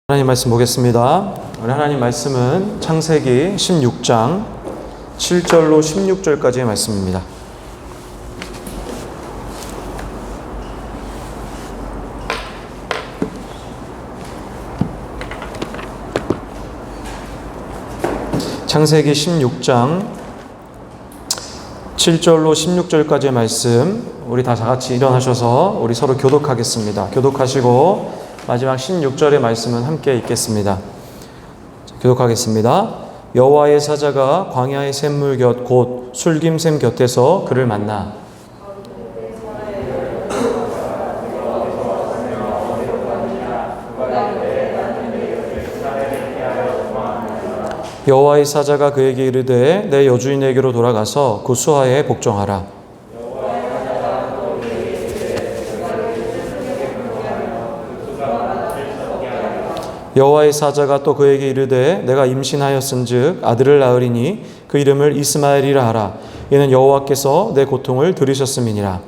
하나님 말씀 보겠습니다. 우리 하나님 말씀은 창세기 16장 7절로 16절까지의 말씀입니다. 창세기 16장 7절로 16절까지의 말씀, 우리 다 같이 일어나셔서 우리 서로 교독하겠습니다. 교독하시고 마지막 16절의 말씀은 함께 읽겠습니다. 교독하겠습니다. 여호와의 사자가 광야의 샘물 곁 곧 술김샘 곁에서 그를 만나 여호와의 사자가 그에게 이르되 내 여주인에게로 돌아가서 그 수하에 복종하라. 여호와의 사자가 또 그에게 이르되 내가 임신하였은즉 아들을 낳으리니 그 이름을 이스마엘이라 하라. 이는 여호와께서 내 고통을 들으셨음이니라.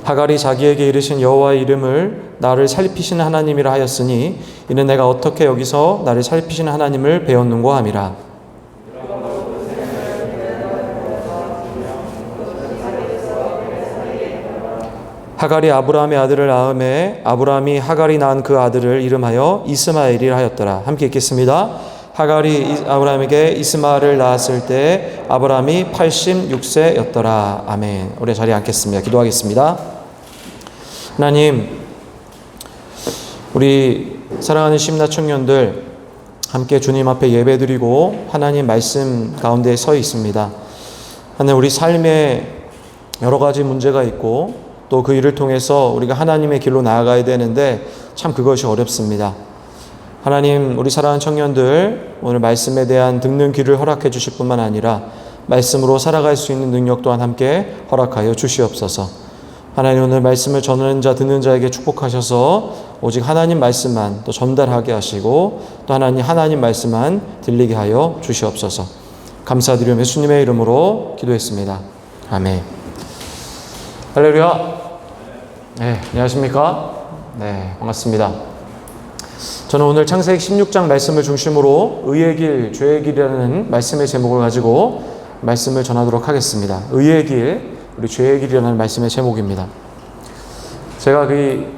하갈이 자기에게 이르신 여호와의 이름을 나를 살피시는 하나님이라 하였으니 이는 내가 어떻게 여기서 나를 살피시는 하나님을 배웠는고 함이라. 하갈이 아브라함의 아들을 낳음에 아브라함이 하갈이 낳은 그 아들을 이름하여 이스마엘이라 하였더라. 함께 읽겠습니다. 하갈이 아브라함에게 이스마엘을 낳았을 때 아브라함이 86세였더라. 아멘. 우리 자리에 앉겠습니다. 기도하겠습니다. 하나님, 우리 사랑하는 심나 청년들 함께 주님 앞에 예배드리고 하나님 말씀 가운데 서 있습니다. 하나님, 우리 삶에 여러 가지 문제가 있고 또 그 일을 통해서 우리가 하나님의 길로 나아가야 되는데 참 그것이 어렵습니다. 하나님, 우리 사랑하는 청년들 오늘 말씀에 대한 듣는 귀를 허락해 주실 뿐만 아니라 말씀으로 살아갈 수 있는 능력 또한 함께 허락하여 주시옵소서. 하나님, 오늘 말씀을 전하는 자 듣는 자에게 축복하셔서 오직 하나님 말씀만 또 전달하게 하시고 또 하나님 말씀만 들리게 하여 주시옵소서. 감사드리며 예수님의 이름으로 기도했습니다. 아멘. 할렐루야. 네, 안녕하십니까? 네, 반갑습니다. 저는 오늘 창세기 16장 말씀을 중심으로 의의 길, 죄의 길이라는 말씀의 제목을 가지고 말씀을 전하도록 하겠습니다. 의의 길, 우리 죄의 길이라는 말씀의 제목입니다. 제가 그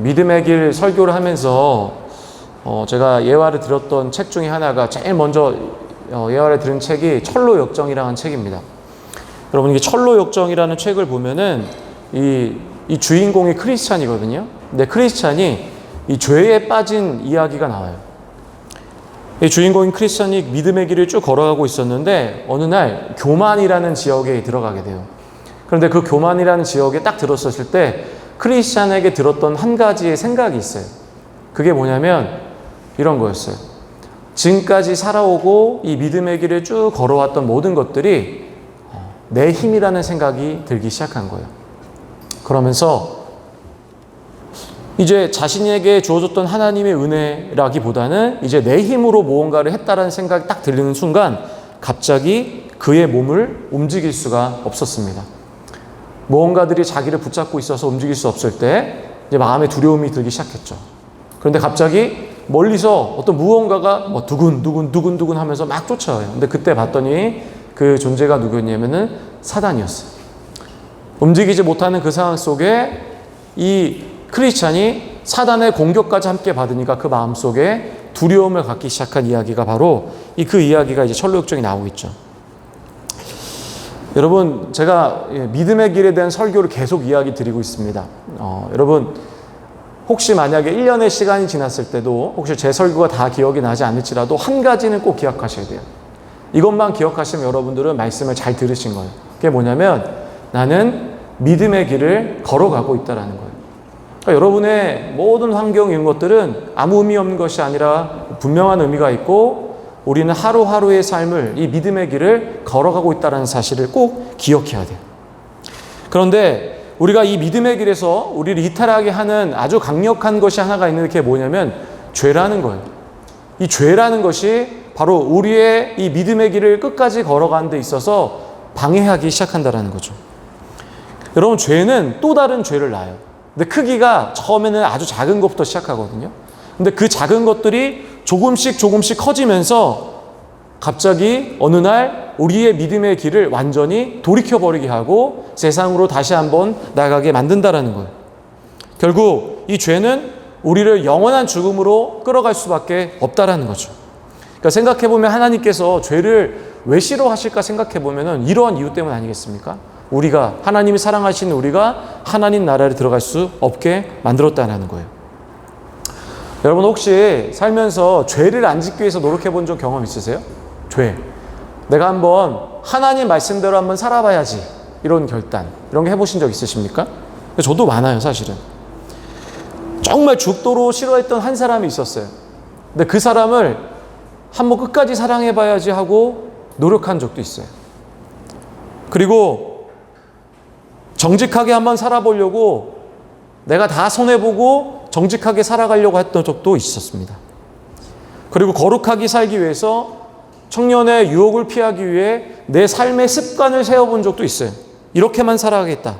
믿음의 길 설교를 하면서 제가 예화를 들었던 책 중에 하나가 제일 먼저 예화를 들은 책이 철로 역정이라는 책입니다. 여러분, 이 철로 역정이라는 책을 보면은 이 주인공이 크리스찬이거든요. 근데 크리스찬이 이 죄에 빠진 이야기가 나와요. 이 주인공인 크리스찬이 믿음의 길을 쭉 걸어가고 있었는데 어느 날 교만이라는 지역에 들어가게 돼요. 그런데 그 교만이라는 지역에 딱 들었었을 때 크리스찬에게 들었던 한 가지의 생각이 있어요. 그게 뭐냐면 이런 거였어요. 지금까지 살아오고 이 믿음의 길을 쭉 걸어왔던 모든 것들이 내 힘이라는 생각이 들기 시작한 거예요. 그러면서 이제 자신에게 주어졌던 하나님의 은혜라기보다는 이제 내 힘으로 무언가를 했다라는 생각이 딱 들리는 순간 갑자기 그의 몸을 움직일 수가 없었습니다. 무언가들이 자기를 붙잡고 있어서 움직일 수 없을 때 이제 마음에 두려움이 들기 시작했죠. 그런데 갑자기 멀리서 어떤 무언가가 두근두근 하면서 막 쫓아와요. 근데 그때 봤더니 그 존재가 누구였냐면은 사단이었어요. 움직이지 못하는 그 상황 속에 이 크리스찬이 사단의 공격까지 함께 받으니까 그 마음속에 두려움을 갖기 시작한 이야기가 바로 그 이야기가 이제 철로역정이 나오고 있죠. 여러분, 제가 믿음의 길에 대한 설교를 계속 이야기 드리고 있습니다. 여러분, 혹시 만약에 1년의 시간이 지났을 때도 혹시 제 설교가 다 기억이 나지 않을지라도 한 가지는 꼭 기억하셔야 돼요. 이것만 기억하시면 여러분들은 말씀을 잘 들으신 거예요. 그게 뭐냐면 나는 믿음의 길을 걸어가고 있다는 거예요. 그러니까 여러분의 모든 환경 이런 것들은 아무 의미 없는 것이 아니라 분명한 의미가 있고 우리는 하루하루의 삶을 이 믿음의 길을 걸어가고 있다는 사실을 꼭 기억해야 돼요. 그런데 우리가 이 믿음의 길에서 우리를 이탈하게 하는 아주 강력한 것이 하나가 있는데 그게 뭐냐면 죄라는 거예요. 이 죄라는 것이 바로 우리의 이 믿음의 길을 끝까지 걸어가는 데 있어서 방해하기 시작한다라는 거죠. 여러분, 죄는 또 다른 죄를 낳아요. 근데 크기가 처음에는 아주 작은 것부터 시작하거든요. 근데 그 작은 것들이 조금씩 커지면서 갑자기 어느 날 우리의 믿음의 길을 완전히 돌이켜버리게 하고 세상으로 다시 한번 나가게 만든다라는 거예요. 결국 이 죄는 우리를 영원한 죽음으로 끌어갈 수밖에 없다라는 거죠. 그러니까 생각해보면 하나님께서 죄를 왜 싫어하실까 생각해보면 이러한 이유 때문 아니겠습니까? 우리가, 하나님이 사랑하시는 우리가 하나님 나라에 들어갈 수 없게 만들었다는 거예요. 여러분, 혹시 살면서 죄를 안 짓기 위해서 노력해 본 적 경험 있으세요? 죄. 내가 한번 하나님 말씀대로 한번 살아봐야지. 이런 결단. 이런 게 해보신 적 있으십니까? 저도 많아요, 사실은. 정말 죽도록 싫어했던 한 사람이 있었어요. 근데 그 사람을 한번 끝까지 사랑해봐야지 하고 노력한 적도 있어요. 그리고 정직하게 한번 살아보려고 내가 다 손해보고 정직하게 살아가려고 했던 적도 있었습니다. 그리고 거룩하게 살기 위해서 청년의 유혹을 피하기 위해 내 삶의 습관을 세워본 적도 있어요. 이렇게만 살아가겠다.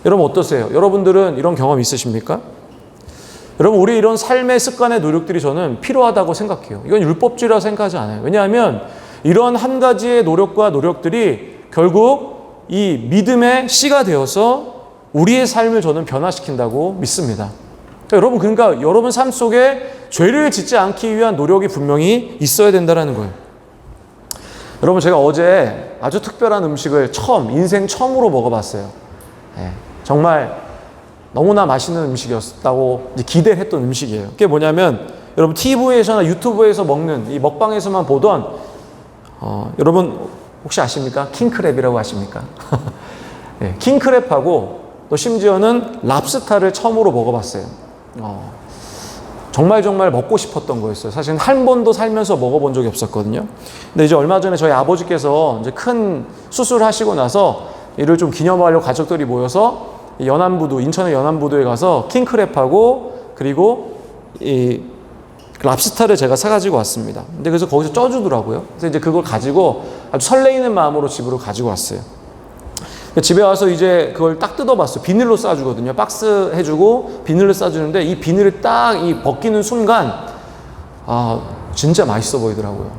여러분 어떠세요? 여러분들은 이런 경험 있으십니까? 여러분, 우리 이런 삶의 습관의 노력들이 저는 필요하다고 생각해요. 이건 율법주의라고 생각하지 않아요. 왜냐하면 이런 한 가지의 노력과 노력들이 결국 이 믿음의 씨가 되어서 우리의 삶을 저는 변화시킨다고 믿습니다. 그러니까 여러분 삶 속에 죄를 짓지 않기 위한 노력이 분명히 있어야 된다는 거예요. 여러분, 제가 어제 아주 특별한 음식을 인생 처음으로 먹어봤어요. 정말 너무나 맛있는 음식이었다고 기대를 했던 음식이에요. 그게 뭐냐면, 여러분 TV에서나 유튜브에서 먹는 이 먹방에서만 보던 여러분 혹시 아십니까? 킹크랩이라고 아십니까? 네, 킹크랩하고 또 심지어는 랍스타를 처음으로 먹어봤어요. 정말 먹고 싶었던 거였어요. 사실 한 번도 살면서 먹어본 적이 없었거든요. 근데 이제 얼마 전에 저희 아버지께서 이제 큰 수술을 하시고 나서 이를 좀 기념하려고 가족들이 모여서 인천의 연안부두에 가서 킹크랩하고 그리고 이 랍스타를 제가 사가지고 왔습니다. 근데 그래서 거기서 쪄주더라고요. 그래서 이제 그걸 가지고 아주 설레이는 마음으로 집으로 가지고 왔어요. 집에 와서 이제 그걸 딱 뜯어봤어요. 비닐로 싸주거든요. 박스 해주고 비닐로 싸주는데 이 비닐을 딱 벗기는 순간 진짜 맛있어 보이더라고요.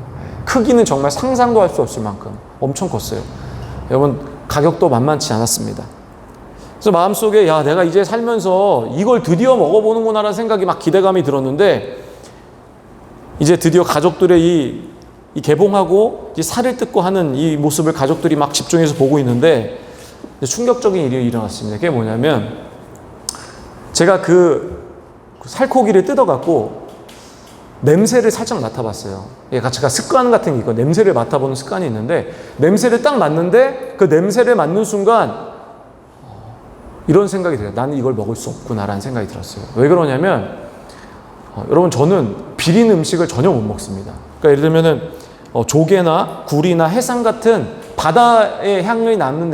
크기는 정말 상상도 할 수 없을 만큼 엄청 컸어요. 여러분, 가격도 만만치 않았습니다. 그래서 마음속에 내가 이제 살면서 이걸 드디어 먹어보는구나라는 생각이 막 기대감이 들었는데, 이제 드디어 가족들의 이 개봉하고 이 살을 뜯고 하는 이 모습을 가족들이 막 집중해서 보고 있는데 충격적인 일이 일어났습니다. 그게 뭐냐면, 제가 그 살코기를 뜯어갖고 냄새를 살짝 맡아봤어요. 제가 습관 같은 게 있고 냄새를 맡아보는 습관이 있는데, 냄새를 딱 맡는데 그 냄새를 맡는 순간 이런 생각이 들어요. 나는 이걸 먹을 수 없구나라는 생각이 들었어요. 왜 그러냐면, 여러분, 저는 비린 음식을 전혀 못 먹습니다. 그러니까 예를 들면은 조개나 굴이나 해삼 같은 바다의 향이 나는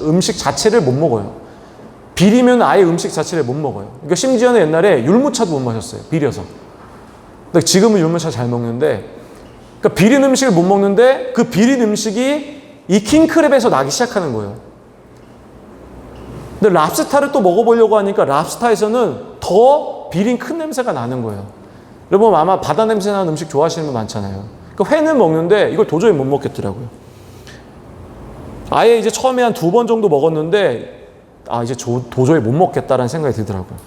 음식 자체를 못 먹어요. 비리면 아예 음식 자체를 못 먹어요. 그러니까 심지어는 옛날에 율무차도 못 마셨어요. 비려서. 근데 지금은 율무차 잘 먹는데, 그러니까 비린 음식을 못 먹는데 그 비린 음식이 이 킹크랩에서 나기 시작하는 거예요. 근데 랍스타를 또 먹어보려고 하니까 랍스타에서는 더 비린 큰 냄새가 나는 거예요. 여러분, 아마 바다 냄새 나는 음식 좋아하시는 분 많잖아요. 그러니까 회는 먹는데 이걸 도저히 못 먹겠더라고요. 아예 이제 처음에 한 2번 정도 먹었는데 이제 도저히 못 먹겠다라는 생각이 들더라고요.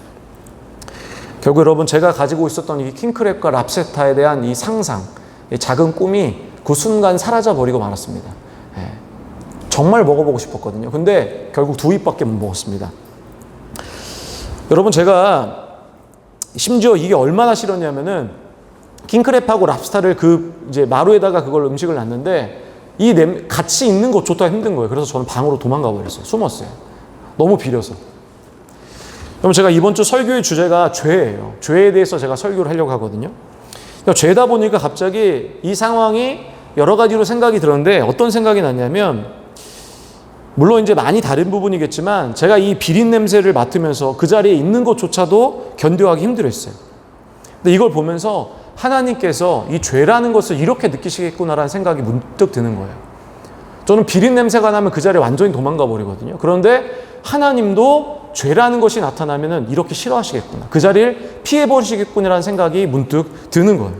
결국 여러분, 제가 가지고 있었던 이 킹크랩과 랍스타에 대한 이 상상, 이 작은 꿈이 그 순간 사라져 버리고 말았습니다. 정말 먹어보고 싶었거든요. 근데 결국 2입밖에 못 먹었습니다. 여러분, 제가 심지어 이게 얼마나 싫었냐면은 킹크랩하고 랍스타를 이제 마루에다가 그걸 음식을 놨는데 같이 있는 것조차 힘든 거예요. 그래서 저는 방으로 도망가 버렸어요. 숨었어요. 너무 비려서. 그럼 제가 이번 주 설교의 주제가 죄예요. 죄에 대해서 제가 설교를 하려고 하거든요. 그러니까 죄다 보니까 갑자기 이 상황이 여러 가지로 생각이 들었는데, 어떤 생각이 났냐면, 물론 이제 많이 다른 부분이겠지만 제가 이 비린 냄새를 맡으면서 그 자리에 있는 것조차도 견뎌하기 힘들었어요. 근데 이걸 보면서 하나님께서 이 죄라는 것을 이렇게 느끼시겠구나라는 생각이 문득 드는 거예요. 저는 비린 냄새가 나면 그 자리에 완전히 도망가 버리거든요. 그런데 하나님도 죄라는 것이 나타나면 이렇게 싫어하시겠구나, 그 자리를 피해버리시겠구나라는 생각이 문득 드는 거예요.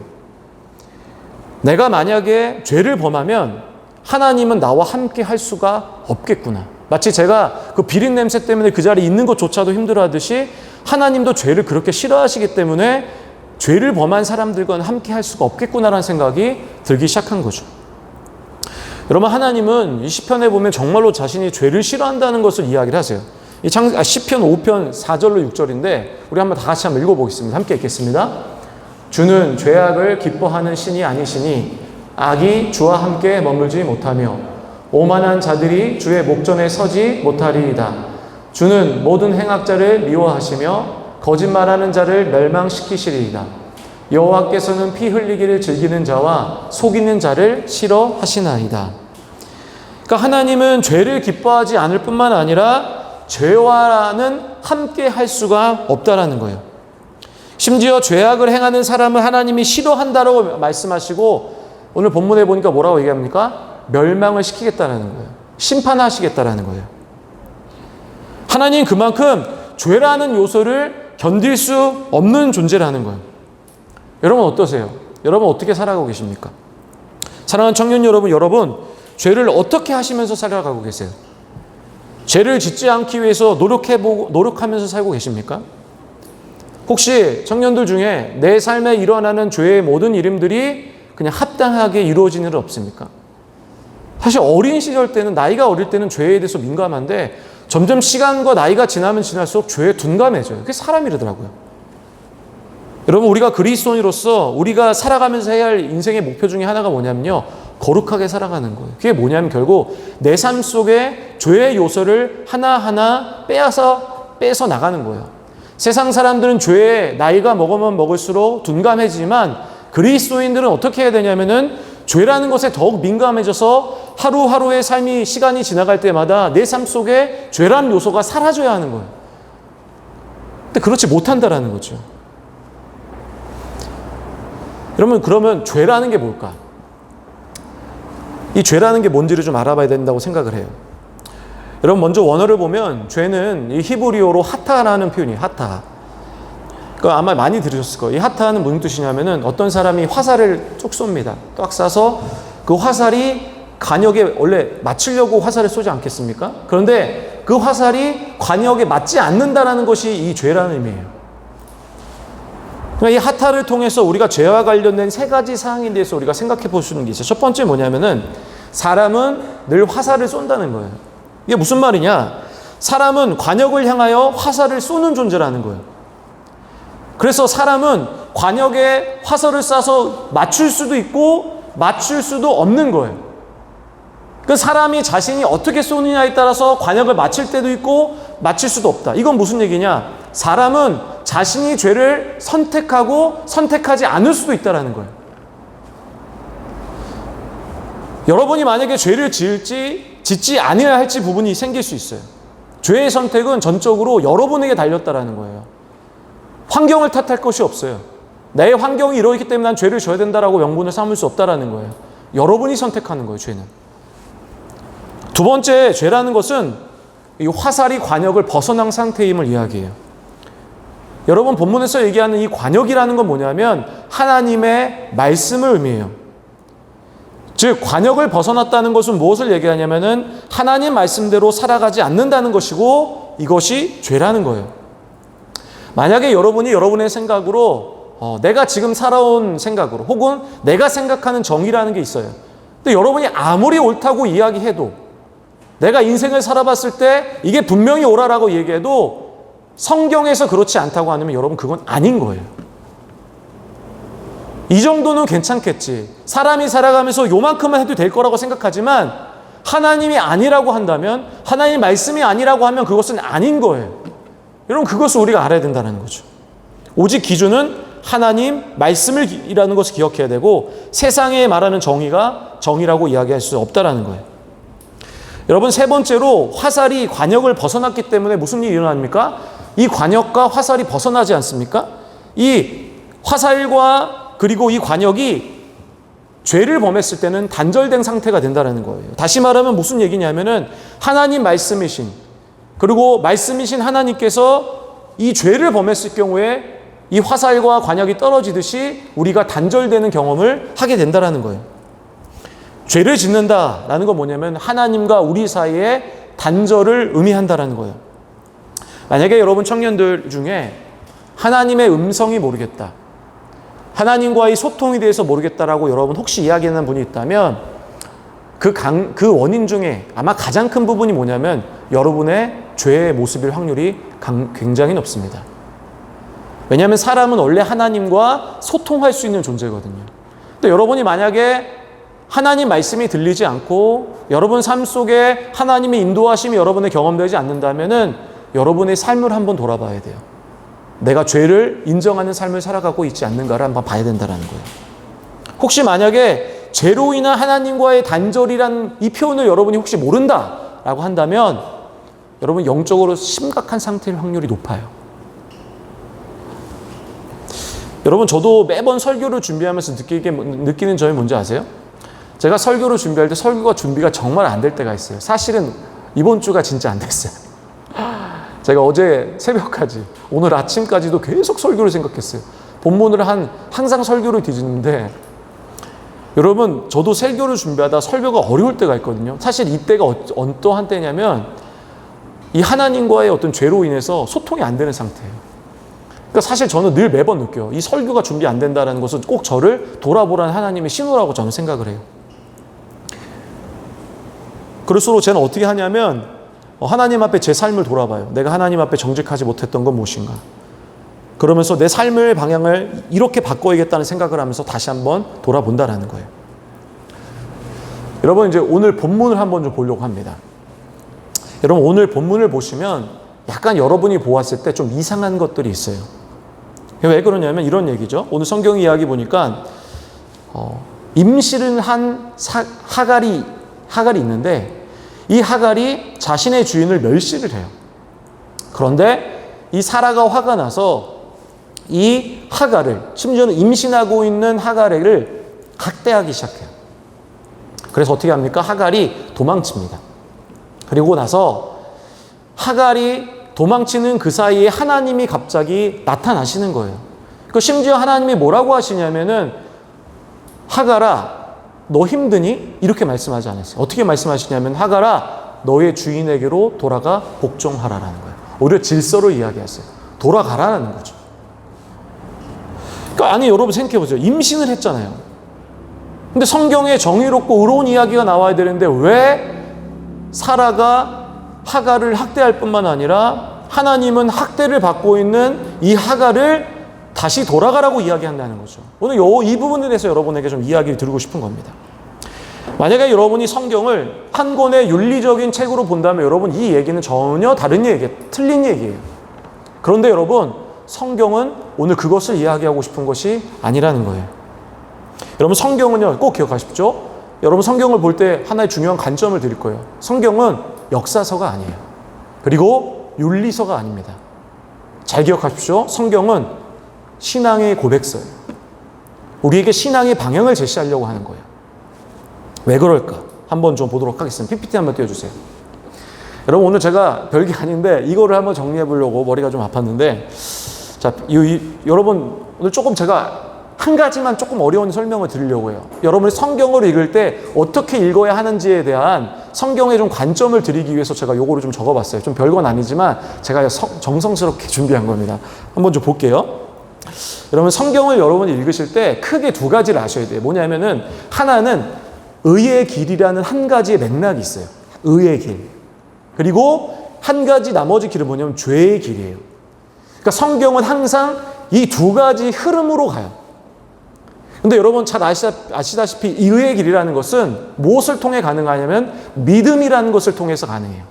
내가 만약에 죄를 범하면 하나님은 나와 함께 할 수가 없겠구나. 마치 제가 그 비린 냄새 때문에 그 자리에 있는 것조차도 힘들어하듯이 하나님도 죄를 그렇게 싫어하시기 때문에 죄를 범한 사람들과는 함께 할 수가 없겠구나라는 생각이 들기 시작한 거죠. 여러분, 하나님은 이 시편에 보면 정말로 자신이 죄를 싫어한다는 것을 이야기를 하세요. 이 시편 5편 4절로 6절인데 우리 한번 다 같이 한번 읽어보겠습니다. 함께 읽겠습니다. 주는 죄악을 기뻐하는 신이 아니시니 악이 주와 함께 머물지 못하며 오만한 자들이 주의 목전에 서지 못하리이다. 주는 모든 행악자를 미워하시며 거짓말하는 자를 멸망시키시리이다. 여호와께서는 피 흘리기를 즐기는 자와 속이는 자를 싫어하시나이다. 그러니까 하나님은 죄를 기뻐하지 않을 뿐만 아니라 죄와는 함께 할 수가 없다라는 거예요. 심지어 죄악을 행하는 사람을 하나님이 싫어한다라고 말씀하시고 오늘 본문에 보니까 뭐라고 얘기합니까? 멸망을 시키겠다라는 거예요. 심판하시겠다라는 거예요. 하나님 그만큼 죄라는 요소를 견딜 수 없는 존재라는 거예요. 여러분 어떠세요? 여러분 어떻게 살아가고 계십니까? 사랑하는 청년 여러분 죄를 어떻게 하시면서 살아가고 계세요? 죄를 짓지 않기 위해서 노력하면서 살고 계십니까? 혹시 청년들 중에 내 삶에 일어나는 죄의 모든 일들이 그냥 합당하게 이루어지는 일 없습니까? 사실 어린 시절 때는, 나이가 어릴 때는 죄에 대해서 민감한데 점점 시간과 나이가 지나면 지날수록 죄에 둔감해져요. 그게 사람이더라고요. 여러분, 우리가 그리스도인으로서 우리가 살아가면서 해야 할 인생의 목표 중에 하나가 뭐냐면요, 거룩하게 살아가는 거예요. 그게 뭐냐면 결국 내 삶 속에 죄의 요소를 하나하나 빼서 나가는 거예요. 세상 사람들은 죄에 나이가 먹으면 먹을수록 둔감해지지만 그리스도인들은 어떻게 해야 되냐면은 죄라는 것에 더욱 민감해져서 하루하루의 시간이 지나갈 때마다 내 삶 속에 죄라는 요소가 사라져야 하는 거예요. 근데 그렇지 못한다라는 거죠. 여러분, 그러면 죄라는 게 뭘까? 이 죄라는 게 뭔지를 좀 알아봐야 된다고 생각을 해요. 여러분, 먼저 원어를 보면 죄는 이 히브리어로 하타라는 표현이에요. 하타. 아마 많이 들으셨을 거예요. 이 하타는 무슨 뜻이냐면은 어떤 사람이 화살을 쭉 쏩니다. 딱 쏴서 그 화살이 관역에 원래 맞추려고 화살을 쏘지 않겠습니까? 그런데 그 화살이 관역에 맞지 않는다라는 것이 이 죄라는 의미예요. 이 하타를 통해서 우리가 죄와 관련된 세 가지 사항에 대해서 우리가 생각해 볼 수 있는 게 있어요. 첫 번째 뭐냐면은 사람은 늘 화살을 쏜다는 거예요. 이게 무슨 말이냐? 사람은 관역을 향하여 화살을 쏘는 존재라는 거예요. 그래서 사람은 관역에 화살을 쏴서 맞출 수도 있고 맞출 수도 없는 거예요. 그 사람이 자신이 어떻게 쏘느냐에 따라서 관역을 맞출 때도 있고 맞출 수도 없다. 이건 무슨 얘기냐? 사람은 자신이 죄를 선택하고 선택하지 않을 수도 있다는 거예요. 여러분이 만약에 죄를 짓지 아니어야 할지 부분이 생길 수 있어요. 죄의 선택은 전적으로 여러분에게 달렸다라는 거예요. 환경을 탓할 것이 없어요. 내 환경이 이러기 때문에 난 죄를 져야 된다라고 명분을 삼을 수 없다라는 거예요. 여러분이 선택하는 거예요, 죄는. 두 번째, 죄라는 것은 이 화살이 관역을 벗어난 상태임을 이야기해요. 여러분, 본문에서 얘기하는 이 관역이라는 건 뭐냐면 하나님의 말씀을 의미해요. 즉, 관역을 벗어났다는 것은 무엇을 얘기하냐면은 하나님 말씀대로 살아가지 않는다는 것이고 이것이 죄라는 거예요. 만약에 여러분이 여러분의 생각으로 내가 지금 살아온 생각으로 혹은 내가 생각하는 정의라는 게 있어요. 근데 여러분이 아무리 옳다고 이야기해도 내가 인생을 살아봤을 때 이게 분명히 옳아라고 얘기해도 성경에서 그렇지 않다고 하면 여러분 그건 아닌 거예요. 이 정도는 괜찮겠지. 사람이 살아가면서 요만큼만 해도 될 거라고 생각하지만 하나님이 아니라고 한다면, 하나님 말씀이 아니라고 하면 그것은 아닌 거예요. 여러분, 그것을 우리가 알아야 된다는 거죠. 오직 기준은 하나님 말씀이라는 것을 기억해야 되고 세상에 말하는 정의가 정의라고 이야기할 수 없다라는 거예요. 여러분, 세 번째로 화살이 관역을 벗어났기 때문에 무슨 일이 일어납니까? 이 관역과 화살이 벗어나지 않습니까? 이 화살과 그리고 이 관역이 죄를 범했을 때는 단절된 상태가 된다는 거예요. 다시 말하면 무슨 얘기냐면은 하나님 말씀이신, 그리고 말씀이신 하나님께서 이 죄를 범했을 경우에 이 화살과 관역이 떨어지듯이 우리가 단절되는 경험을 하게 된다는 거예요. 죄를 짓는다라는 건 뭐냐면 하나님과 우리 사이에 단절을 의미한다는 거예요. 만약에 여러분 청년들 중에 하나님의 음성이 모르겠다, 하나님과의 소통에 대해서 모르겠다라고 여러분 혹시 이야기하는 분이 있다면 그 원인 중에 아마 가장 큰 부분이 뭐냐면 여러분의 죄의 모습일 확률이 굉장히 높습니다. 왜냐하면 사람은 원래 하나님과 소통할 수 있는 존재거든요. 근데 여러분이 만약에 하나님 말씀이 들리지 않고 여러분 삶 속에 하나님의 인도하심이 여러분의 경험되지 않는다면은 여러분의 삶을 한번 돌아봐야 돼요. 내가 죄를 인정하는 삶을 살아가고 있지 않는가를 한번 봐야 된다는 거예요. 혹시 만약에 죄로 인한 하나님과의 단절이란 이 표현을 여러분이 혹시 모른다라고 한다면 여러분 영적으로 심각한 상태일 확률이 높아요. 여러분 저도 매번 설교를 준비하면서 느끼는 점이 뭔지 아세요? 제가 설교를 준비할 때 설교가 준비가 정말 안 될 때가 있어요. 사실은 이번 주가 진짜 안 됐어요. 제가 어제 새벽까지 오늘 아침까지도 계속 설교를 생각했어요. 본문을 항상 설교를 뒤지는데 여러분 저도 설교를 준비하다 설교가 어려울 때가 있거든요. 사실 이때가 어떠한 때냐면 이 하나님과의 어떤 죄로 인해서 소통이 안 되는 상태예요. 그러니까 사실 저는 늘 매번 느껴요. 이 설교가 준비 안 된다는 것은 꼭 저를 돌아보라는 하나님의 신호라고 저는 생각을 해요. 그럴수록 저는 어떻게 하냐면 하나님 앞에 제 삶을 돌아봐요. 내가 하나님 앞에 정직하지 못했던 건 무엇인가. 그러면서 내 삶의 방향을 이렇게 바꿔야겠다는 생각을 하면서 다시 한번 돌아본다라는 거예요. 여러분 이제 오늘 본문을 한번 좀 보려고 합니다. 여러분 오늘 본문을 보시면 약간 여러분이 보았을 때 좀 이상한 것들이 있어요. 왜 그러냐면 이런 얘기죠. 오늘 성경 이야기 보니까 임신을 한 하갈이 있는데 이 하갈이 자신의 주인을 멸시를 해요. 그런데 이 사라가 화가 나서 이 하갈을, 심지어는 임신하고 있는 하갈을 학대하기 시작해요. 그래서 어떻게 합니까? 하갈이 도망칩니다. 그리고 나서 하갈이 도망치는 그 사이에 하나님이 갑자기 나타나시는 거예요. 그 심지어 하나님이 뭐라고 하시냐면은 하갈아 너 힘드니? 이렇게 말씀하지 않았어요. 어떻게 말씀하시냐면 하갈아 너의 주인에게로 돌아가 복종하라라는 거예요. 오히려 질서를 이야기하세요. 돌아가라는 거죠. 그러니까 아니 여러분 생각해 보세요. 임신을 했잖아요. 근데 성경에 정의롭고 의로운 이야기가 나와야 되는데 왜 사라가 하갈을 학대할 뿐만 아니라 하나님은 학대를 받고 있는 이 하갈을 다시 돌아가라고 이야기한다는 거죠. 오늘 이 부분에 대해서 여러분에게 좀 이야기를 드리고 싶은 겁니다. 만약에 여러분이 성경을 한 권의 윤리적인 책으로 본다면 여러분 이 얘기는 전혀 다른 얘기예요. 틀린 얘기예요. 그런데 여러분 성경은 오늘 그것을 이야기하고 싶은 것이 아니라는 거예요. 여러분 성경은요 꼭 기억하십시오. 여러분 성경을 볼 때 하나의 중요한 관점을 드릴 거예요. 성경은 역사서가 아니에요. 그리고 윤리서가 아닙니다. 잘 기억하십시오. 성경은 신앙의 고백서예요. 우리에게 신앙의 방향을 제시하려고 하는 거예요. 왜 그럴까? 한번 좀 보도록 하겠습니다. PPT 한번 띄워주세요. 여러분 오늘 제가 별게 아닌데 이거를 한번 정리해 보려고 머리가 좀 아팠는데 자, 여러분 오늘 조금 제가 한 가지만 조금 어려운 설명을 드리려고 해요. 여러분이 성경을 읽을 때 어떻게 읽어야 하는지에 대한 성경의 좀 관점을 드리기 위해서 제가 요거를 좀 적어봤어요. 좀 별건 아니지만 제가 정성스럽게 준비한 겁니다. 한번 좀 볼게요. 여러분 성경을 여러분이 읽으실 때 크게 두 가지를 아셔야 돼요. 뭐냐면은 하나는 의의 길이라는 한 가지의 맥락이 있어요. 의의 길. 그리고 한 가지 나머지 길은 뭐냐면 죄의 길이에요. 그러니까 성경은 항상 이 두 가지 흐름으로 가요. 근데 여러분 잘 아시다시피 이 의의 길이라는 것은 무엇을 통해 가능하냐면 믿음이라는 것을 통해서 가능해요.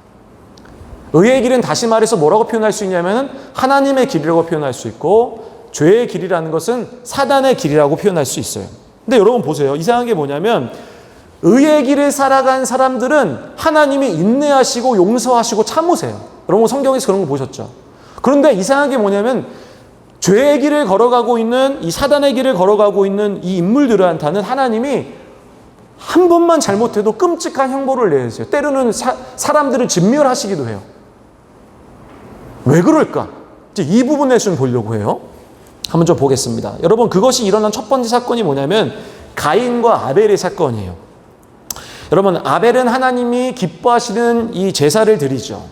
의의 길은 다시 말해서 뭐라고 표현할 수 있냐면 하나님의 길이라고 표현할 수 있고 죄의 길이라는 것은 사단의 길이라고 표현할 수 있어요. 근데 여러분 보세요. 이상한 게 뭐냐면 의의 길을 살아간 사람들은 하나님이 인내하시고 용서하시고 참으세요. 여러분 성경에서 그런 거 보셨죠? 그런데 이상한 게 뭐냐면 죄의 길을 걸어가고 있는 이 사단의 길을 걸어가고 있는 이 인물들한테는 하나님이 한 번만 잘못해도 끔찍한 형벌을 내리세요. 때로는 사람들을 진멸하시기도 해요. 왜 그럴까? 이제 이 부분에 좀 보려고 해요. 한번 좀 보겠습니다. 여러분, 그것이 일어난 첫 번째 사건이 뭐냐면 가인과 아벨의 사건이에요. 여러분, 아벨은 하나님이 기뻐하시는 이 제사를 드리죠.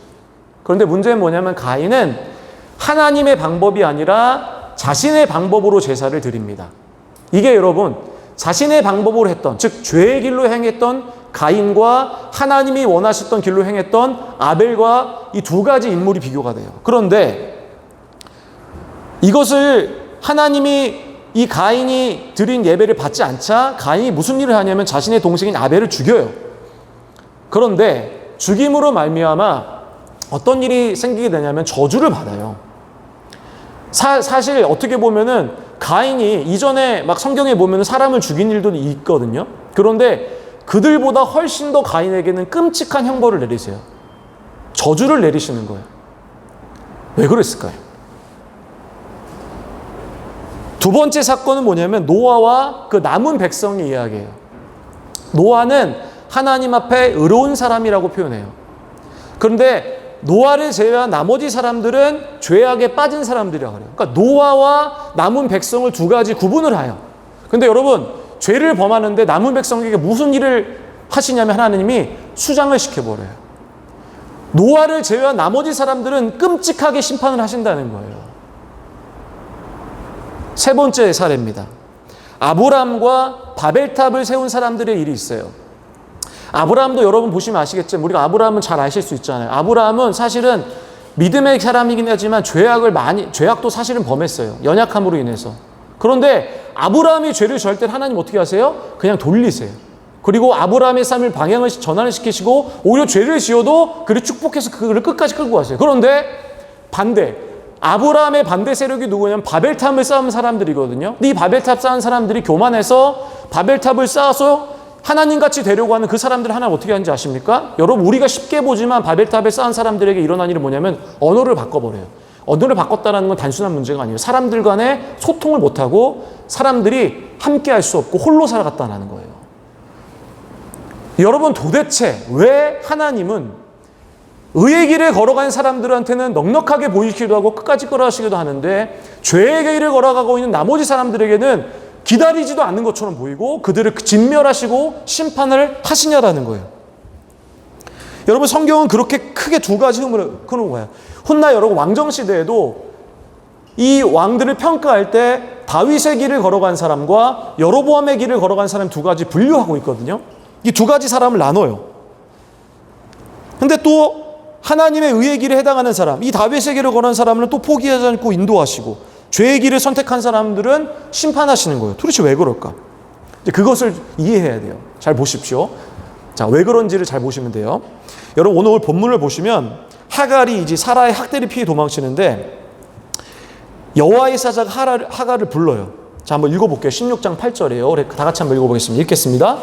그런데 문제는 뭐냐면 가인은 하나님의 방법이 아니라 자신의 방법으로 제사를 드립니다. 이게 여러분, 자신의 방법으로 했던, 즉 죄의 길로 행했던 가인과 하나님이 원하셨던 길로 행했던 아벨과 이 두 가지 인물이 비교가 돼요. 그런데 이것을 하나님이 이 가인이 드린 예배를 받지 않자 가인이 무슨 일을 하냐면 자신의 동생인 아벨을 죽여요. 그런데 죽임으로 말미암아 어떤 일이 생기게 되냐면 저주를 받아요. 사실 어떻게 보면은 가인이 이전에 막 성경에 보면 사람을 죽인 일도 있거든요. 그런데 그들보다 훨씬 더 가인에게는 끔찍한 형벌을 내리세요. 저주를 내리시는 거예요. 왜 그랬을까요? 두 번째 사건은 뭐냐면 노아와 그 남은 백성의 이야기예요. 노아는 하나님 앞에 의로운 사람이라고 표현해요. 그런데 노아를 제외한 나머지 사람들은 죄악에 빠진 사람들이라고 그래요. 그러니까 노아와 남은 백성을 두 가지 구분을 해요. 근데 여러분, 죄를 범하는데 남은 백성에게 무슨 일을 하시냐면 하나님이 수장을 시켜버려요. 노아를 제외한 나머지 사람들은 끔찍하게 심판을 하신다는 거예요. 세 번째 사례입니다. 아브람과 바벨탑을 세운 사람들의 일이 있어요. 아브라함도 여러분 보시면 아시겠지만 우리가 아브라함은 잘 아실 수 있잖아요. 아브라함은 사실은 믿음의 사람이긴 하지만 죄악도 사실은 범했어요. 연약함으로 인해서. 그런데 아브라함이 죄를 저을 때 하나님 어떻게 하세요? 그냥 돌리세요. 그리고 아브라함의 삶을 방향을 전환을 시키시고 오히려 죄를 지어도 그를 축복해서 그를 끝까지 끌고 가세요. 그런데 반대. 아브라함의 반대 세력이 누구냐면 바벨탑을 쌓은 사람들이거든요. 근데 이 바벨탑 쌓은 사람들이 교만해서 바벨탑을 쌓아서 하나님같이 되려고 하는 그 사람들 하나님 어떻게 하는지 아십니까? 여러분, 우리가 쉽게 보지만 바벨탑에 쌓은 사람들에게 일어난 일은 뭐냐면 언어를 바꿔버려요. 언어를 바꿨다는 건 단순한 문제가 아니에요. 사람들 간에 소통을 못하고 사람들이 함께 할 수 없고 홀로 살아갔다는 거예요. 여러분, 도대체 왜 하나님은 의의 길을 걸어가는 사람들한테는 넉넉하게 보이기도 하고 끝까지 끌어가시기도 하는데 죄의 길을 걸어가고 있는 나머지 사람들에게는 기다리지도 않는 것처럼 보이고 그들을 진멸하시고 심판을 하시냐라는 거예요. 여러분, 성경은 그렇게 크게 두 가지 흐름을 끄는 거예요. 훗날 여러분 왕정시대에도 이 왕들을 평가할 때 다윗의 길을 걸어간 사람과 여로보암의 길을 걸어간 사람 두 가지 분류하고 있거든요. 이 두 가지 사람을 나눠요. 근데 또 하나님의 의의 길에 해당하는 사람, 이 다윗의 길을 걸어간 사람은 또 포기하지 않고 인도하시고 죄의 길을 선택한 사람들은 심판하시는 거예요. 도대체 왜 그럴까? 이제 그것을 이해해야 돼요. 잘 보십시오. 자, 왜 그런지를 잘 보시면 돼요. 여러분, 오늘 본문을 보시면 하갈이 이제 사라의 학대를 피해 도망치는데 여호와의 사자가 하갈을 불러요. 자, 한번 읽어볼게요. 16장 8절이에요. 다 같이 한번 읽어보겠습니다. 읽겠습니다.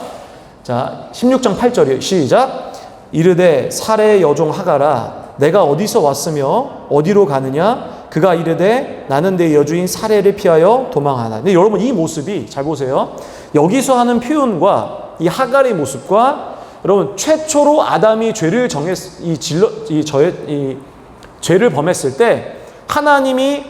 자, 16장 8절이에요. 시작. 이르되 사라의 여종 하갈아, 내가 어디서 왔으며 어디로 가느냐? 그가 이르되 나는 내 여주인 사례를 피하여 도망하나. 근데 여러분, 이 모습이 잘 보세요. 여기서 하는 표현과 이 하갈의 모습과 여러분 최초로 아담이 죄를 죄를 범했을 때 하나님이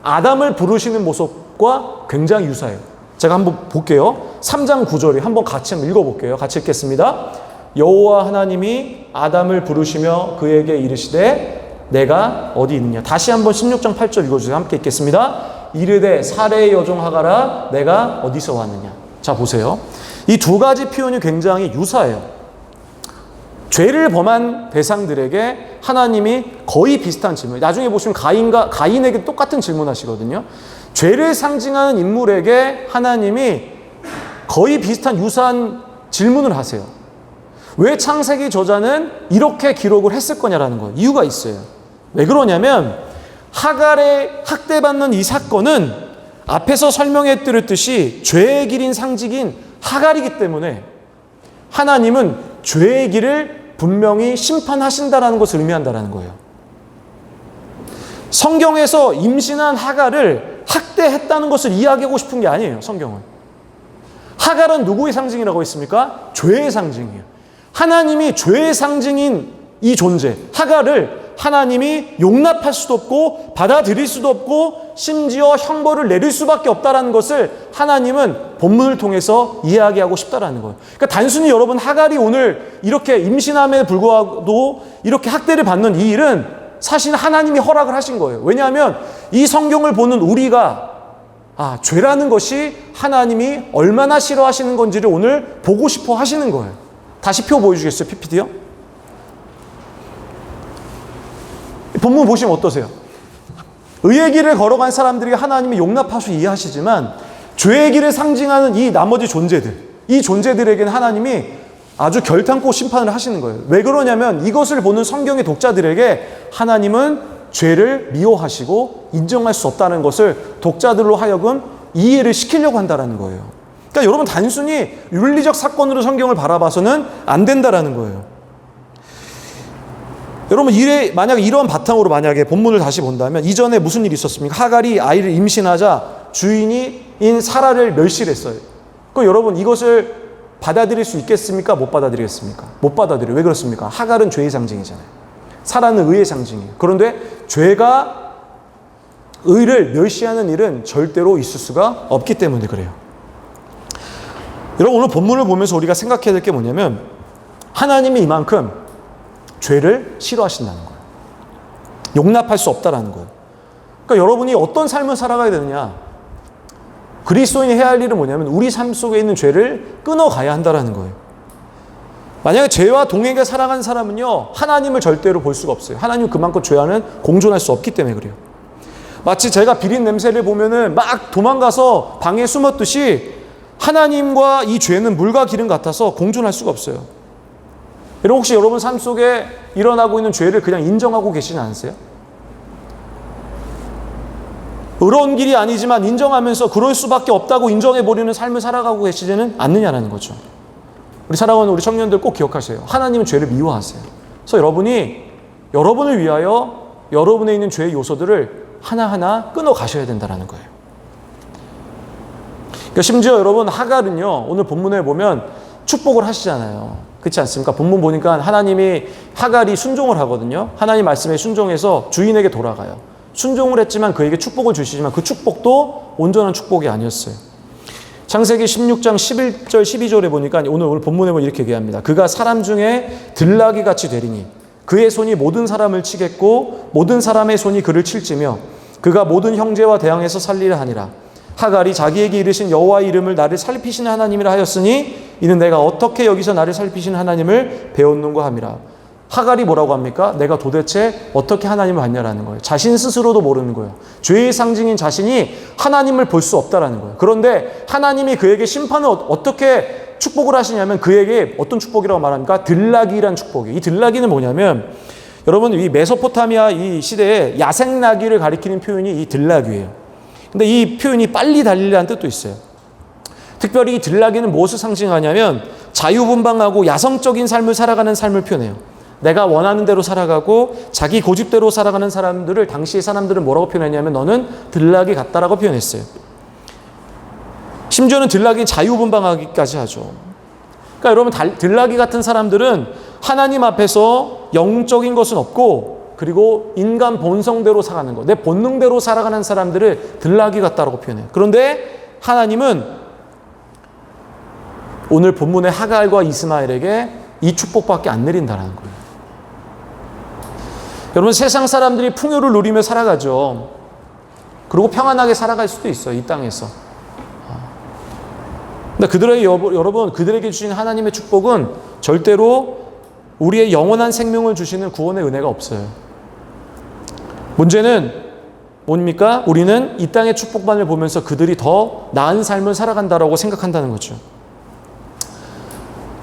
아담을 부르시는 모습과 굉장히 유사해요. 제가 한번 볼게요. 3장 9절에 한번 같이 한번 읽어볼게요. 같이 읽겠습니다. 여호와 하나님이 아담을 부르시며 그에게 이르시되 내가 어디 있느냐. 다시 한번 16장 8절 읽어주세요. 함께 읽겠습니다. 이르되 사레의 여종 하갈아, 내가 어디서 왔느냐. 자, 보세요. 이 두 가지 표현이 굉장히 유사해요. 죄를 범한 대상들에게 하나님이 거의 비슷한 질문. 나중에 보시면 가인에게 똑같은 질문 하시거든요. 죄를 상징하는 인물에게 하나님이 거의 비슷한 유사한 질문을 하세요. 왜 창세기 저자는 이렇게 기록을 했을 거냐라는 거예요. 이유가 있어요. 왜 그러냐면 하갈의 학대받는 이 사건은 앞에서 설명해 드렸듯이 죄의 길인 상징인 하갈이기 때문에 하나님은 죄의 길을 분명히 심판하신다라는 것을 의미한다라는 거예요. 성경에서 임신한 하갈을 그때 했다는 것을 이야기하고 싶은 게 아니에요, 성경은. 하갈은 누구의 상징이라고 했습니까? 죄의 상징이에요. 하나님이 죄의 상징인 이 존재, 하갈을 하나님이 용납할 수도 없고 받아들일 수도 없고 심지어 형벌을 내릴 수밖에 없다는 것을 하나님은 본문을 통해서 이야기하고 싶다라는 거예요. 그러니까 단순히 여러분, 하갈이 오늘 이렇게 임신함에 불구하고 이렇게 학대를 받는 이 일은 사실 하나님이 허락을 하신 거예요. 왜냐하면 이 성경을 보는 우리가 죄라는 것이 하나님이 얼마나 싫어하시는 건지를 오늘 보고 싶어 하시는 거예요. 다시 표 보여주겠어요? PPT요? 본문 보시면 어떠세요? 의의 길을 걸어간 사람들이 하나님이 용납하시고 이해하시지만 죄의 길을 상징하는 이 나머지 존재들, 이 존재들에게는 하나님이 아주 결탄코 심판을 하시는 거예요. 왜 그러냐면 이것을 보는 성경의 독자들에게 하나님은 죄를 미워하시고 인정할 수 없다는 것을 독자들로 하여금 이해를 시키려고 한다는 거예요. 그러니까 여러분, 단순히 윤리적 사건으로 성경을 바라봐서는 안 된다는 거예요. 여러분, 만약에 이런 바탕으로 만약에 본문을 다시 본다면 이전에 무슨 일이 있었습니까? 하갈이 아이를 임신하자 주인인 사라를 멸시를 했어요. 여러분, 이것을 받아들일 수 있겠습니까? 못 받아들이겠습니까? 못 받아들여요. 왜 그렇습니까? 하갈은 죄의 상징이잖아요. 사라는 의의 상징이에요. 그런데 죄가 의를 멸시하는 일은 절대로 있을 수가 없기 때문에 그래요. 여러분, 오늘 본문을 보면서 우리가 생각해야 될 게 뭐냐면 하나님이 이만큼 죄를 싫어하신다는 거예요. 용납할 수 없다라는 거예요. 그러니까 여러분이 어떤 삶을 살아가야 되느냐? 그리스도인이 해야 할 일은 뭐냐면 우리 삶 속에 있는 죄를 끊어가야 한다는 거예요. 만약에 죄와 동행해 살아가는 사람은요, 하나님을 절대로 볼 수가 없어요. 하나님 그만큼 죄와는 공존할 수 없기 때문에 그래요. 마치 제가 비린 냄새를 보면은 막 도망가서 방에 숨었듯이 하나님과 이 죄는 물과 기름 같아서 공존할 수가 없어요. 여러분, 혹시 여러분 삶 속에 일어나고 있는 죄를 그냥 인정하고 계시지 않으세요? 의로운 길이 아니지만 인정하면서 그럴 수밖에 없다고 인정해버리는 삶을 살아가고 계시지는 않느냐는 거죠. 우리 사랑하는 우리 청년들 꼭 기억하세요. 하나님은 죄를 미워하세요. 그래서 여러분을 위하여 여러분에 있는 죄의 요소들을 하나하나 끊어 가셔야 된다는 거예요. 그러니까 심지어 여러분, 하갈은요, 오늘 본문에 보면 축복을 하시잖아요. 그렇지 않습니까? 본문 보니까 하나님이 하갈이 순종을 하거든요. 하나님 말씀에 순종해서 주인에게 돌아가요. 순종을 했지만 그에게 축복을 주시지만 그 축복도 온전한 축복이 아니었어요. 창세기 16장 11절 12절에 보니까 오늘 본문에 보면 이렇게 얘기합니다. 그가 사람 중에 들나귀 같이 되리니 그의 손이 모든 사람을 치겠고 모든 사람의 손이 그를 칠지며 그가 모든 형제와 대항해서 살리라 하니라. 하갈이 자기에게 이르신 여호와의 이름을 나를 살피시는 하나님이라 하였으니 이는 내가 어떻게 여기서 나를 살피시는 하나님을 배웠는가 함이라. 하갈이 뭐라고 합니까? 내가 도대체 어떻게 하나님을 봤냐라는 거예요. 자신 스스로도 모르는 거예요. 죄의 상징인 자신이 하나님을 볼 수 없다라는 거예요. 그런데 하나님이 그에게 심판을 어떻게 축복을 하시냐면 그에게 어떤 축복이라고 말합니까? 들나귀란 축복이에요. 이 들나귀는 뭐냐면 여러분, 이 메소포타미아 이 시대에 야생나귀를 가리키는 표현이 이 들나귀예요. 근데 이 표현이 빨리 달리라는 뜻도 있어요. 특별히 이 들나귀는 무엇을 상징하냐면 자유분방하고 야성적인 삶을 살아가는 삶을 표현해요. 내가 원하는 대로 살아가고 자기 고집대로 살아가는 사람들을 당시의 사람들은 뭐라고 표현했냐면 너는 들나귀 같다라고 표현했어요. 심지어는 들나귀는 자유분방하기까지 하죠. 그러니까 여러분, 들나귀 같은 사람들은 하나님 앞에서 영적인 것은 없고 그리고 인간 본성대로 살아가는 것, 내 본능대로 살아가는 사람들을 들나귀 같다라고 표현해요. 그런데 하나님은 오늘 본문의 하갈과 이스마엘에게 이 축복밖에 안 내린다는 거예요. 여러분, 세상 사람들이 풍요를 누리며 살아가죠. 그리고 평안하게 살아갈 수도 있어요, 이 땅에서. 근데 여러분, 그들에게 주신 하나님의 축복은 절대로 우리의 영원한 생명을 주시는 구원의 은혜가 없어요. 문제는 뭡니까? 우리는 이 땅의 축복만을 보면서 그들이 더 나은 삶을 살아간다라고 생각한다는 거죠.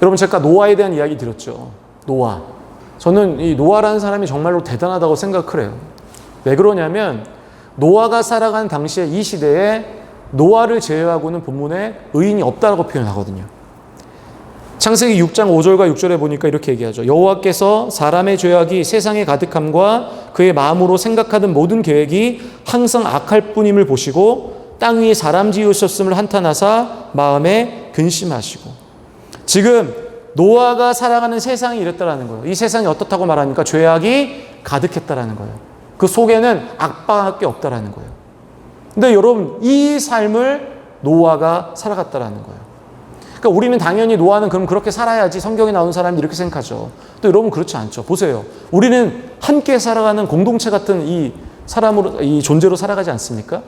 여러분, 제가 노아에 대한 이야기 드렸죠. 노아. 저는 이 노아라는 사람이 정말로 대단하다고 생각을 해요. 왜 그러냐면 노아가 살아간 당시에 이 시대에 노아를 제외하고는 본문에 의인이 없다라고 표현하거든요. 창세기 6장 5절과 6절에 보니까 이렇게 얘기하죠. 여호와께서 사람의 죄악이 세상에 가득함과 그의 마음으로 생각하던 모든 계획이 항상 악할 뿐임을 보시고 땅 위에 사람 지으셨음을 한탄하사 마음에 근심하시고. 지금 노아가 살아가는 세상이 이랬다라는 거예요. 이 세상이 어떻다고 말합니까? 죄악이 가득했다라는 거예요. 그 속에는 악밖에 없다라는 거예요. 근데 여러분, 이 삶을 노아가 살아갔다라는 거예요. 그러니까 우리는 당연히 노아는 그럼 그렇게 살아야지, 성경에 나오는 사람이 이렇게 생각하죠. 또 여러분 그렇지 않죠. 보세요. 우리는 함께 살아가는 공동체 같은 이 사람으로, 이 존재로 살아가지 않습니까?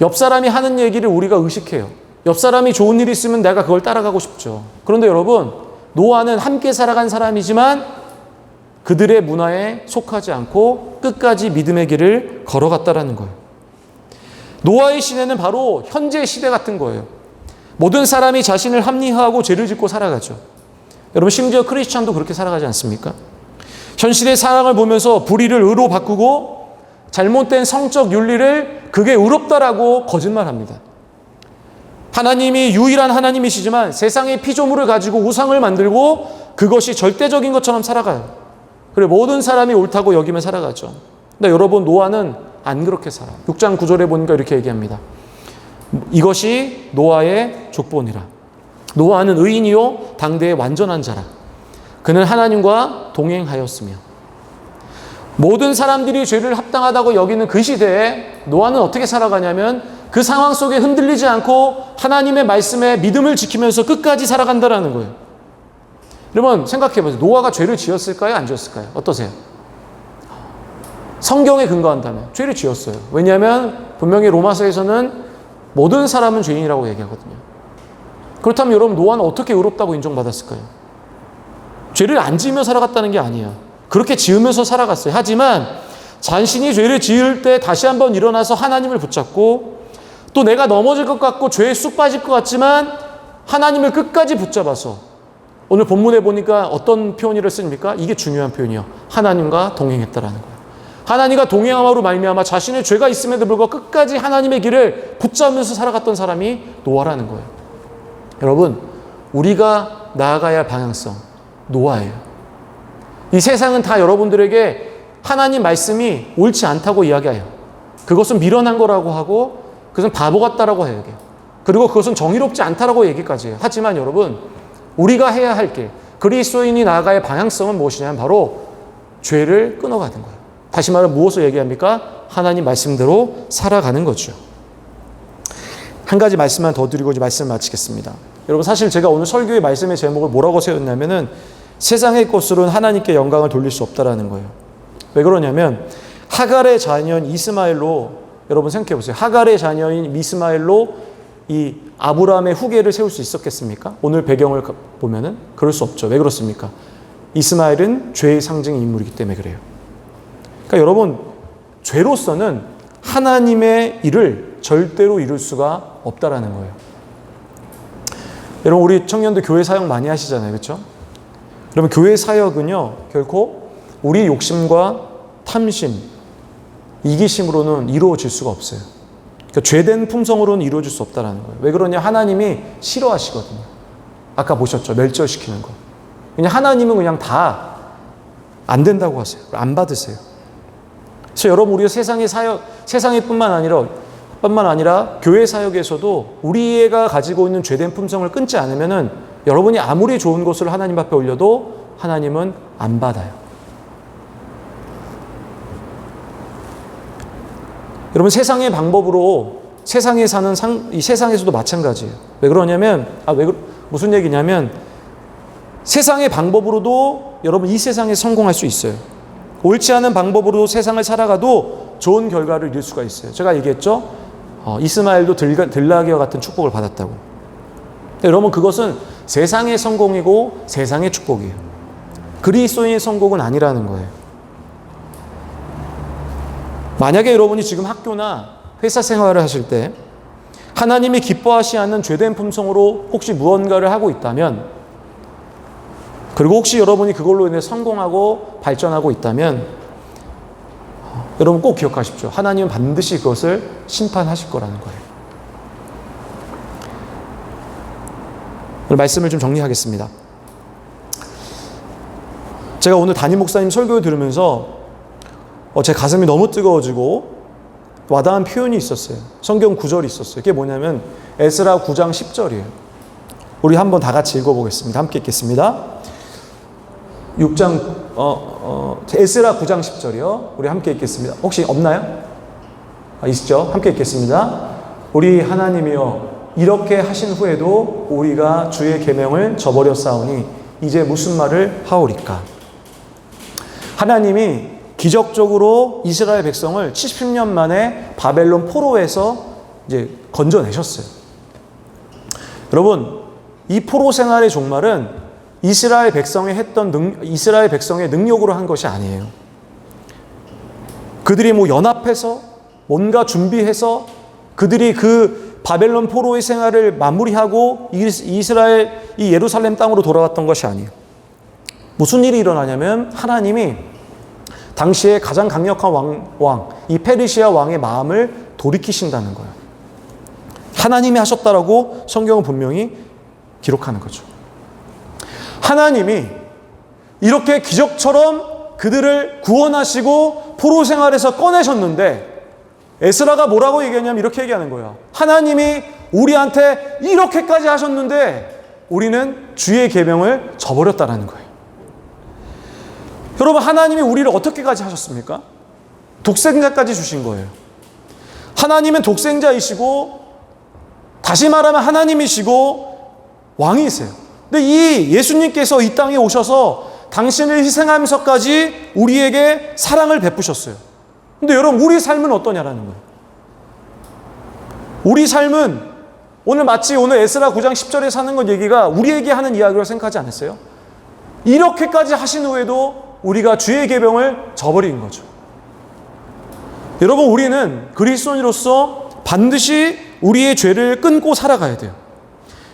옆 사람이 하는 얘기를 우리가 의식해요. 옆 사람이 좋은 일이 있으면 내가 그걸 따라가고 싶죠. 그런데 여러분, 노아는 함께 살아간 사람이지만 그들의 문화에 속하지 않고 끝까지 믿음의 길을 걸어갔다라는 거예요. 노아의 시대는 바로 현재 시대 같은 거예요. 모든 사람이 자신을 합리화하고 죄를 짓고 살아가죠. 여러분, 심지어 크리스찬도 그렇게 살아가지 않습니까? 현실의 상황을 보면서 불의를 의로 바꾸고 잘못된 성적 윤리를 그게 의롭다라고 거짓말합니다. 하나님이 유일한 하나님이시지만 세상의 피조물을 가지고 우상을 만들고 그것이 절대적인 것처럼 살아가요. 그리고 모든 사람이 옳다고 여기며 살아가죠. 근데 여러분, 노아는 안 그렇게 살아요. 6장 9절에 보니까 이렇게 얘기합니다. 이것이 노아의 족본이라. 노아는 의인이요 당대의 완전한 자라. 그는 하나님과 동행하였으며. 모든 사람들이 죄를 합당하다고 여기는 그 시대에 노아는 어떻게 살아가냐면 그 상황 속에 흔들리지 않고 하나님의 말씀에 믿음을 지키면서 끝까지 살아간다는 거예요. 여러분 생각해 보세요. 노아가 죄를 지었을까요? 안 지었을까요? 어떠세요? 성경에 근거한다면 죄를 지었어요. 왜냐하면 분명히 로마서에서는 모든 사람은 죄인이라고 얘기하거든요. 그렇다면 여러분, 노아는 어떻게 의롭다고 인정받았을까요? 죄를 안 지으며 살아갔다는 게 아니에요. 그렇게 지으면서 살아갔어요. 하지만 자신이 죄를 지을 때 다시 한번 일어나서 하나님을 붙잡고, 또 내가 넘어질 것 같고 죄에 쑥 빠질 것 같지만 하나님을 끝까지 붙잡아서, 오늘 본문에 보니까 어떤 표현을 씁니까? 이게 중요한 표현이요. 하나님과 동행했다라는 거예요. 하나님과 동행함으로 말미암아 자신의 죄가 있음에도 불구하고 끝까지 하나님의 길을 붙잡으면서 살아갔던 사람이 노아라는 거예요. 여러분, 우리가 나아가야 할 방향성, 노아예요. 이 세상은 다 여러분들에게 하나님 말씀이 옳지 않다고 이야기해요. 그것은 미련한 거라고 하고, 그것은 바보 같다라고 해요. 그리고 그것은 정의롭지 않다라고 얘기까지 해요. 하지만 여러분, 우리가 해야 할 길, 그리스도인이 나아가야 할 방향성은 무엇이냐면 바로 죄를 끊어가는 거예요. 다시 말해 무엇을 얘기합니까? 하나님 말씀대로 살아가는 거죠. 한 가지 말씀만 더 드리고 이제 말씀을 마치겠습니다. 여러분, 사실 제가 오늘 설교의 말씀의 제목을 뭐라고 세웠냐면은 세상의 것으로는 하나님께 영광을 돌릴 수 없다라는 거예요. 왜 그러냐면 하갈의 자녀인 이스마엘로, 여러분 생각해 보세요. 하갈의 자녀인 이스마엘로 이 아브라함의 후계를 세울 수 있었겠습니까? 오늘 배경을 보면은 그럴 수 없죠. 왜 그렇습니까? 이스마엘은 죄의 상징 인물이기 때문에 그래요. 그러니까 여러분, 죄로서는 하나님의 일을 절대로 이룰 수가 없다라는 거예요. 여러분, 우리 청년들 교회 사역 많이 하시잖아요. 그렇죠? 여러분, 교회 사역은요, 결코 우리 욕심과 탐심, 이기심으로는 이루어질 수가 없어요. 그러니까 죄된 품성으로는 이루어질 수 없다는 거예요. 왜 그러냐? 하나님이 싫어하시거든요. 아까 보셨죠? 멸절시키는 거. 그냥 하나님은 그냥 다 안 된다고 하세요. 안 받으세요. 그래서 여러분, 우리가 세상의 사역, 세상뿐만 아니라 교회 사역에서도 우리가 가지고 있는 죄된 품성을 끊지 않으면은 여러분이 아무리 좋은 것을 하나님 앞에 올려도 하나님은 안 받아요. 여러분, 세상의 방법으로 세상에 사는 이 세상에서도 마찬가지예요. 왜 그러냐면, 무슨 얘기냐면, 세상의 방법으로도 여러분 이 세상에 성공할 수 있어요. 옳지 않은 방법으로 세상을 살아가도 좋은 결과를 이룰 수가 있어요. 제가 얘기했죠? 이스마엘도 들나귀와 같은 축복을 받았다고. 여러분, 그것은 세상의 성공이고 세상의 축복이에요. 그리스도인의 성공은 아니라는 거예요. 만약에 여러분이 지금 학교나 회사 생활을 하실 때 하나님이 기뻐하지 않는 죄된 품성으로 혹시 무언가를 하고 있다면, 그리고 혹시 여러분이 그걸로 인해 성공하고 발전하고 있다면, 여러분 꼭 기억하십시오. 하나님은 반드시 그것을 심판하실 거라는 거예요. 오늘 말씀을 좀 정리하겠습니다. 제가 오늘 담임 목사님 설교를 들으면서 제 가슴이 너무 뜨거워지고 와닿은 표현이 있었어요. 성경 구절이 있었어요. 그게 뭐냐면 에스라 9장 10절이에요. 우리 한번 다 같이 읽어보겠습니다. 함께 읽겠습니다. 6장 에스라 9장 10절이요. 우리 함께 읽겠습니다. 혹시 없나요? 있죠? 함께 읽겠습니다. 우리 하나님이여 이렇게 하신 후에도 우리가 주의 계명을 저버렸사오니 이제 무슨 말을 하오리까? 하나님이 기적적으로 이스라엘 백성을 70년 만에 바벨론 포로에서 이제 건져내셨어요. 여러분, 이 포로 생활의 종말은 이스라엘 백성이 이스라엘 백성의 능력으로 한 것이 아니에요. 그들이 연합해서 뭔가 준비해서 그들이 그 바벨론 포로의 생활을 마무리하고 이 예루살렘 땅으로 돌아왔던 것이 아니에요. 무슨 일이 일어나냐면 하나님이 당시에 가장 강력한 이 페르시아 왕의 마음을 돌이키신다는 거예요. 하나님이 하셨다라고 성경은 분명히 기록하는 거죠. 하나님이 이렇게 기적처럼 그들을 구원하시고 포로 생활에서 꺼내셨는데 에스라가 뭐라고 얘기하냐면 이렇게 얘기하는 거예요. 하나님이 우리한테 이렇게까지 하셨는데 우리는 주의 계명을 저버렸다는 거예요. 여러분, 하나님이 우리를 어떻게까지 하셨습니까? 독생자까지 주신 거예요. 하나님은 독생자이시고 다시 말하면 하나님이시고 왕이세요. 근데 이 예수님께서 이 땅에 오셔서 당신을 희생하면서까지 우리에게 사랑을 베푸셨어요. 근데 여러분, 우리 삶은 어떠냐라는 거예요. 우리 삶은 마치 오늘 에스라 9장 10절에 사는 것 얘기가 우리에게 하는 이야기로 생각하지 않았어요? 이렇게까지 하신 후에도 우리가 주의 계명을 저버린 거죠. 여러분, 우리는 그리스도인으로서 반드시 우리의 죄를 끊고 살아가야 돼요.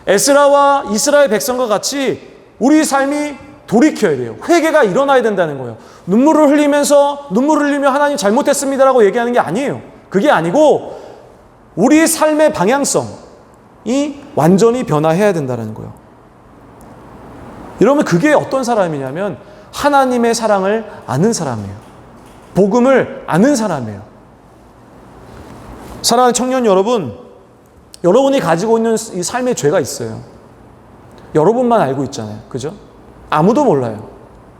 에스라와 이스라엘 백성과 같이 우리 삶이 돌이켜야 돼요. 회개가 일어나야 된다는 거예요. 눈물을 흘리며 하나님 잘못했습니다라고 얘기하는 게 아니에요. 그게 아니고 우리의 삶의 방향성이 완전히 변화해야 된다는 거예요. 여러분, 그게 어떤 사람이냐면 하나님의 사랑을 아는 사람이에요. 복음을 아는 사람이에요. 사랑하는 청년 여러분, 여러분이 가지고 있는 이 삶의 죄가 있어요. 여러분만 알고 있잖아요. 그죠? 아무도 몰라요.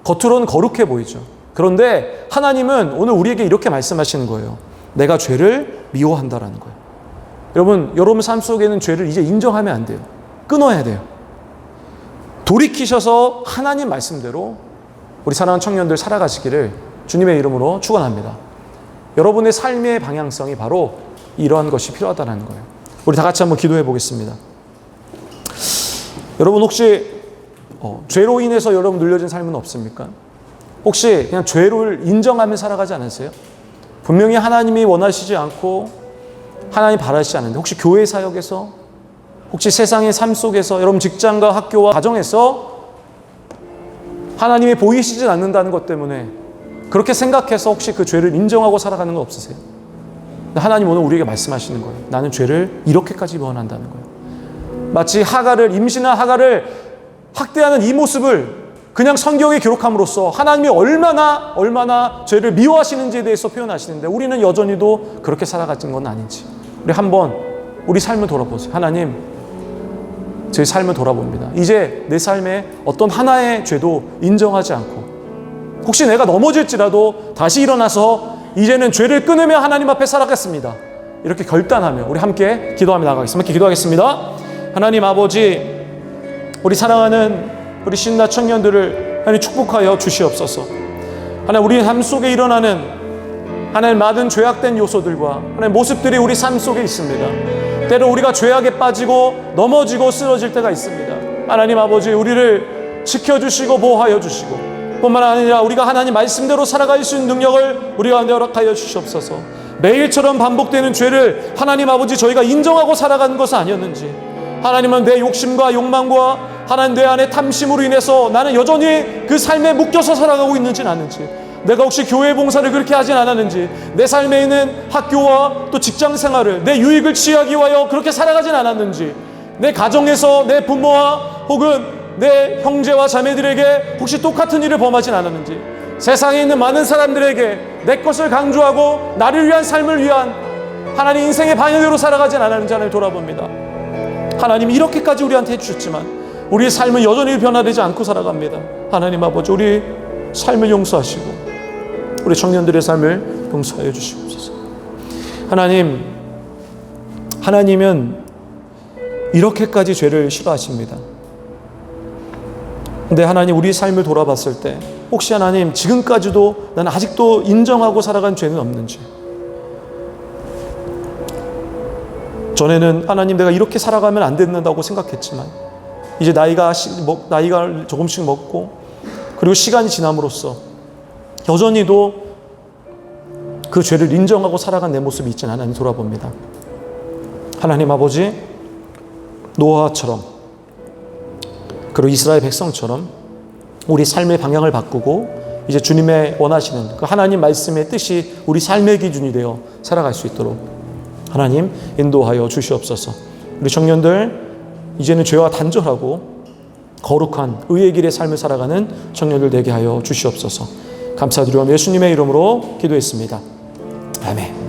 겉으로는 거룩해 보이죠. 그런데 하나님은 오늘 우리에게 이렇게 말씀하시는 거예요. 내가 죄를 미워한다라는 거예요. 여러분 삶 속에는 죄를 이제 인정하면 안 돼요. 끊어야 돼요. 돌이키셔서 하나님 말씀대로 우리 사랑하는 청년들 살아가시기를 주님의 이름으로 축원합니다. 여러분의 삶의 방향성이 바로 이러한 것이 필요하다는 거예요. 우리 다 같이 한번 기도해 보겠습니다. 여러분, 혹시 죄로 인해서 여러분 눌려진 삶은 없습니까? 혹시 그냥 죄를 인정하며 살아가지 않으세요? 분명히 하나님이 원하시지 않고 하나님 바라시지 않는데, 혹시 교회 사역에서, 혹시 세상의 삶 속에서, 여러분 직장과 학교와 가정에서 하나님이 보이시지 않는다는 것 때문에 그렇게 생각해서 혹시 그 죄를 인정하고 살아가는 거 없으세요? 하나님 오늘 우리에게 말씀하시는 거예요. 나는 죄를 이렇게까지 원한다는 거예요. 마치 임신한 하갈을 학대하는 이 모습을 그냥 성경에 기록함으로써 하나님이 얼마나 죄를 미워하시는지에 대해서 표현하시는데, 우리는 여전히도 그렇게 살아가는 건 아닌지 우리 한번 우리 삶을 돌아보세요. 하나님, 제 삶을 돌아봅니다. 이제 내 삶에 어떤 하나의 죄도 인정하지 않고, 혹시 내가 넘어질지라도 다시 일어나서 이제는 죄를 끊으며 하나님 앞에 살아가겠습니다. 이렇게 결단하며 우리 함께 기도하며 나가겠습니다. 함께 기도하겠습니다. 하나님 아버지, 우리 사랑하는 우리 신나 청년들을 하나님 축복하여 주시옵소서. 하나님, 우리 삶 속에 일어나는 하나님 많은 죄악된 요소들과 하나님 모습들이 우리 삶 속에 있습니다. 때로 우리가 죄악에 빠지고 넘어지고 쓰러질 때가 있습니다. 하나님 아버지, 우리를 지켜주시고 보호하여 주시고, 뿐만 아니라 우리가 하나님 말씀대로 살아갈 수 있는 능력을 우리 가운데 허락하여 주시옵소서. 매일처럼 반복되는 죄를 하나님 아버지 저희가 인정하고 살아가는 것은 아니었는지, 하나님은 내 욕심과 욕망과 하나님 내 안의 탐심으로 인해서 나는 여전히 그 삶에 묶여서 살아가고 있는지는 않은지, 내가 혹시 교회 봉사를 그렇게 하진 않았는지, 내 삶에 있는 학교와 또 직장 생활을 내 유익을 취하기 위하여 그렇게 살아가진 않았는지, 내 가정에서 내 부모와 혹은 내 형제와 자매들에게 혹시 똑같은 일을 범하진 않았는지, 세상에 있는 많은 사람들에게 내 것을 강조하고 나를 위한 삶을 위한 하나님 인생의 방향대로 살아가진 않았는지 하나님 돌아봅니다. 하나님 이렇게까지 우리한테 해주셨지만 우리의 삶은 여전히 변화되지 않고 살아갑니다. 하나님 아버지, 우리 삶을 용서하시고 우리 청년들의 삶을 용서하여 주시옵소서. 하나님은 이렇게까지 죄를 싫어하십니다. 근데 하나님, 우리 삶을 돌아봤을 때 혹시 하나님 지금까지도 나는 아직도 인정하고 살아간 죄는 없는지, 전에는 하나님 내가 이렇게 살아가면 안 된다고 생각했지만 이제 나이가 조금씩 먹고 그리고 시간이 지남으로써 여전히도 그 죄를 인정하고 살아간 내 모습이 있지는 하나님 돌아봅니다. 하나님 아버지, 노아처럼 그리고 이스라엘 백성처럼 우리 삶의 방향을 바꾸고 이제 주님의 원하시는 그 하나님 말씀의 뜻이 우리 삶의 기준이 되어 살아갈 수 있도록 하나님 인도하여 주시옵소서. 우리 청년들 이제는 죄와 단절하고 거룩한 의의 길의 삶을 살아가는 청년들 되게 하여 주시옵소서. 감사드리며 예수님의 이름으로 기도했습니다. 아멘.